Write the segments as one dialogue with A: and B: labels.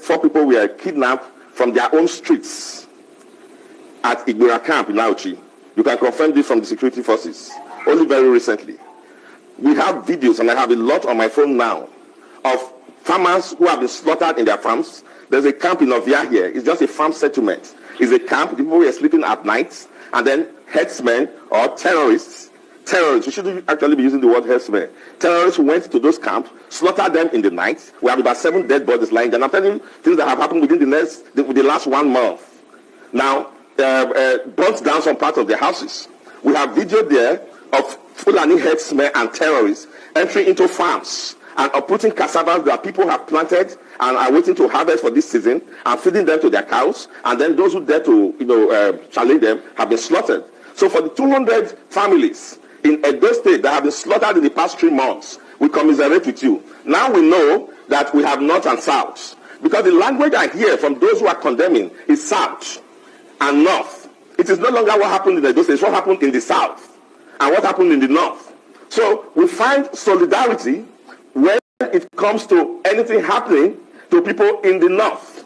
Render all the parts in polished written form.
A: 4 people were kidnapped from their own streets at Igbira camp in Auchi. You can confirm this from the security forces, only very recently. We have videos, and I have a lot on my phone now, of farmers who have been slaughtered in their farms. There's a camp in Ovia here. It's just a farm settlement. It's a camp. People were sleeping at night, and then herdsmen or terrorists, we shouldn't actually be using the word herdsmen. Terrorists went to those camps, slaughtered them in the night. We have about 7 dead bodies lying there. I'm telling you things that have happened within the last 1 month. Now, burnt down some parts of their houses. We have video there of Fulani herdsmen and terrorists entering into farms and uprooting cassava that people have planted and are waiting to harvest for this season and feeding them to their cows. And then those who dare to challenge them have been slaughtered. So for the 200 families in Edo State that have been slaughtered in the past 3 months, we commiserate with you. Now we know that we have north and south, because the language I hear from those who are condemning is south and north. It is no longer what happened in Edo State, it's what happened in the south and what happened in the north. So we find solidarity when it comes to anything happening to people in the north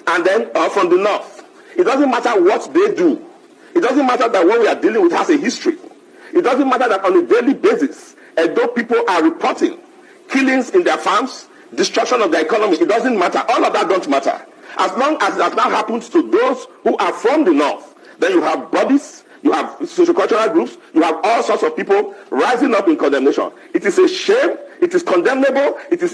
A: and then from the north. It doesn't matter what they do. It doesn't matter that what we are dealing with has a history. It doesn't matter that on a daily basis, Edo people are reporting killings in their farms, destruction of their economy. It doesn't matter. All of that don't matter. As long as that now happens to those who are from the north, then you have bodies, you have sociocultural groups, you have all sorts of people rising up in condemnation. It is a shame, it is condemnable, it is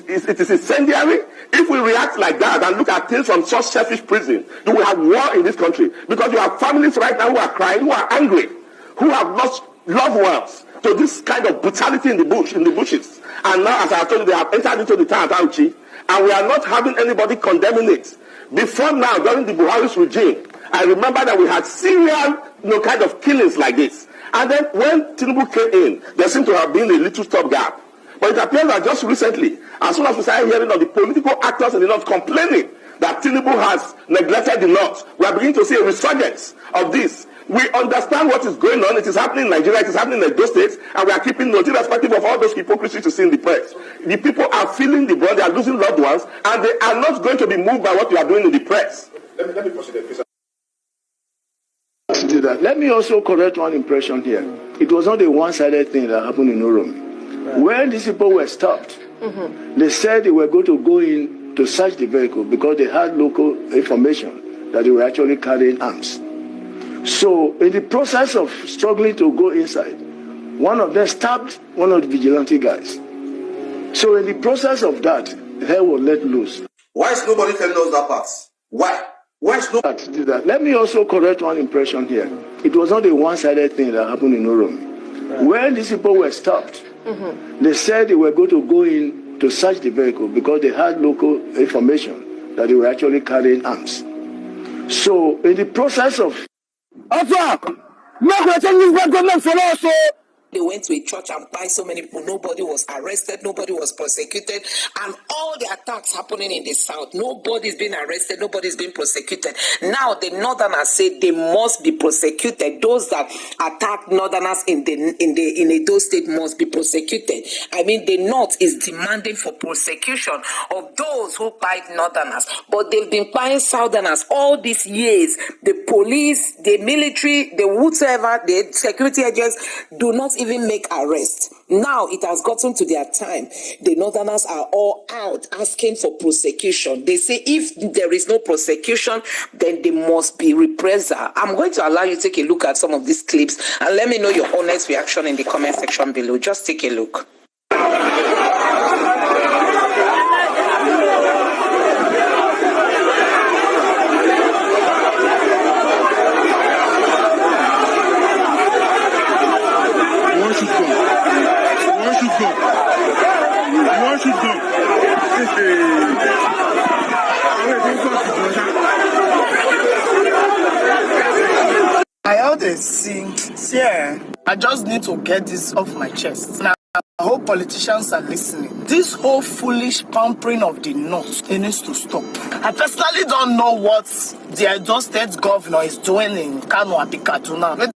A: incendiary. If we react like that and look at things from such selfish prison, you will have war in this country. Because you have families right now who are crying, who are angry, who have lost loved ones to this kind of brutality in the bushes. And now, as I have told you, they have entered into the town of Auchi, and we are not having anybody condemning it. Before now, during the Buhari's regime, I remember that we had serial kind of killings like this. And then when Tinubu came in, there seemed to have been a little stopgap. But it appears that just recently, as soon as we started hearing of the political actors in the north complaining that Tinubu has neglected the north, we are beginning to see a resurgence of this. We understand what is going on. It is happening in Nigeria, it is happening in those states, and we are keeping note, irrespective of all those hypocrisy to see in the press. The people are feeling the burn, they are losing loved ones, and they are not going to be moved by what you are doing in the press. Let me proceed, please.
B: Let me also correct one impression here. It was not a one-sided thing that happened in Oromi. Right. When these people were stopped, they said they were going to go in to search the vehicle because they had local information that they were actually carrying arms. So in the process of struggling to go inside, one of them stabbed one of the vigilante guys. So in the process of that, hell was let loose.
C: Why is nobody telling us that part? Why? Why is nobody?
B: Let me also correct one impression here. It was not a one-sided thing that happened in Oromi. Right. When these people were stopped, they said they were going to go in to search the vehicle because they had local information that they were actually carrying arms. So in the process of
D: they went to a church and by so many people. Nobody was arrested. Nobody was prosecuted. And all the attacks happening in the south, nobody's been arrested. Nobody's been prosecuted. Now the northerners say they must be prosecuted. Those that attack northerners in Edo State must be prosecuted. I mean, the north is demanding for prosecution of those who fight northerners. But they've been fighting southerners all these years. The police, the military, the whatever, the security agents do not even make arrests. Now it has gotten to their time. The northerners are all out asking for prosecution. They say if there is no prosecution, then there must be reprisal. I'm going to allow you to take a look at some of these clips and let me know your honest reaction in the comment section below. Just take a look.
E: I always sing, I just need to get this off my chest. Now, I hope politicians are listening. This whole foolish pampering of the North, it needs to stop. I personally don't know what the Edo State governor is doing in Kano and Kaduna.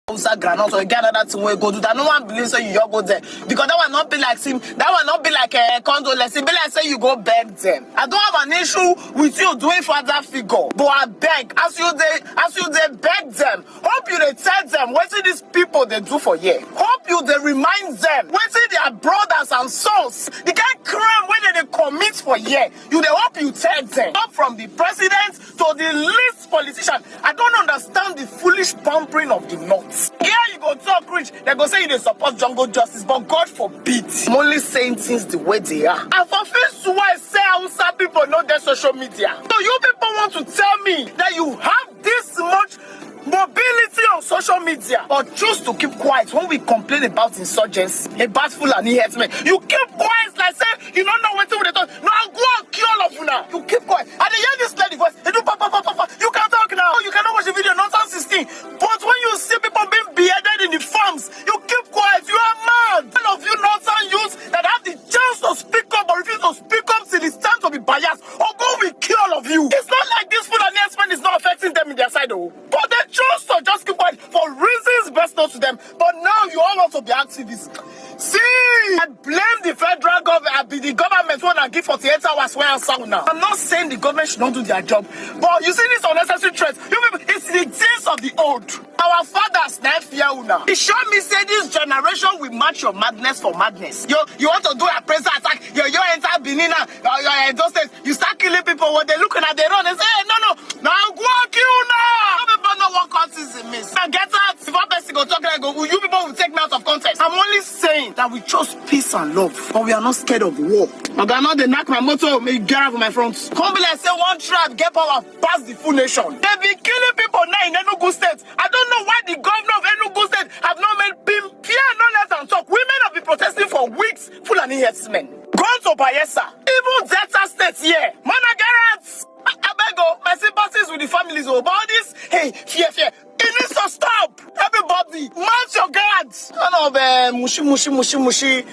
E: Hausa granite or get another thing where go do that. No one believes so you go there. Because that will not be like him, that will not be like a condolence. It be like say you go beg them. I don't have an issue with you doing father figure. But I beg, as you they beg them, hope you they tell them what these people they do for you. Hope you they remind them what their brothers and sons, the kind of crime when they commit for you. You they hope you tell them. Up from the president to the least politician. I don't understand the foolish pampering of the North. Here you go talk rich, they go say you dey support jungle justice, but God forbid. I'm only saying things the way they are. I for face why say Hausa people know their social media. So you people want to tell me that you have this much mobility on social media, or choose to keep quiet when we complain about insurgents, about Fulani herdsmen. You keep quiet like say you don't know what to do. No, I'll go and kill all of you now. You keep quiet. And they hear this lady voice, they do papa. You can talk now. You cannot watch the video, nonsense 16. But when you see people being beheaded in the farms, you keep quiet. You are mad. All of you nonsense youths that have the chance to speak up but refuse to speak up till it's time to be biased, or go we kill all of you. It's not like this Fulani herdsmen is not affecting them in their side though. But they choose to just keep quiet for reasons best known to them. But now you all want to be activists. See, I blame the federal government, the government when I give 48 hours where I'm now. I'm not saying the government should not do their job, but you see this unnecessary threat. You people, it's the days of the old. Our fathers never fear now. It sure me say this generation will match your madness for madness. You want to do a pressure attack, you enter Benin, you're in those states, you start killing people when they're looking at their own and say, hey, no, go and kill now. Some people know what causes it miss. And get out. If one person go talk like go, you people will take me out of context. I'm only saying that we chose peace and love, but we are not scared of war. I got they knock my motor, may get out of my front. Come be like say one tribe get power past the full nation. They be killing people now in Enugu State. I don't know why the governor of Enugu State have not made fear no less than talk. Women have been protesting for weeks. Fulani herdsmen. Gone to Bayelsa. Even Delta State here. Managarats. I beg you, my sympathies with the families of all this. Hey, fear. It needs to stop. Everybody, mount your guards. I know, mushi.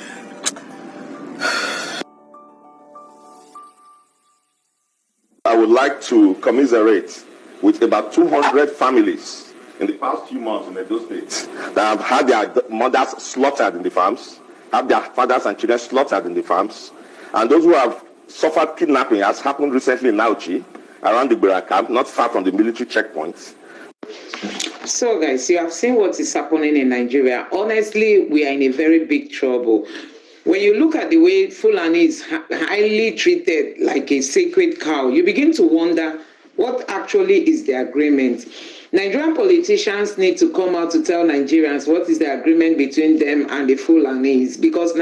A: I would like to commiserate with about 200 families in the past few months in those states that have had their mothers slaughtered in the farms, have their fathers and children slaughtered in the farms, and those who have suffered kidnapping, as happened recently in Nauchi, around the Bera camp, not far from the military checkpoints.
D: So guys, you have seen what is happening in Nigeria. Honestly, we are in a very big trouble. When you look at the way Fulani is highly treated like a sacred cow, you begin to wonder what actually is the agreement. Nigerian politicians need to come out to tell Nigerians what is the agreement between them and the Fulanis. Because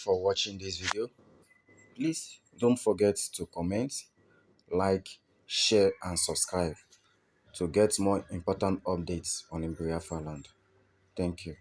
F: for watching this video, please don't forget to comment, like, share and subscribe to get more important updates on Biafra land. Thank you.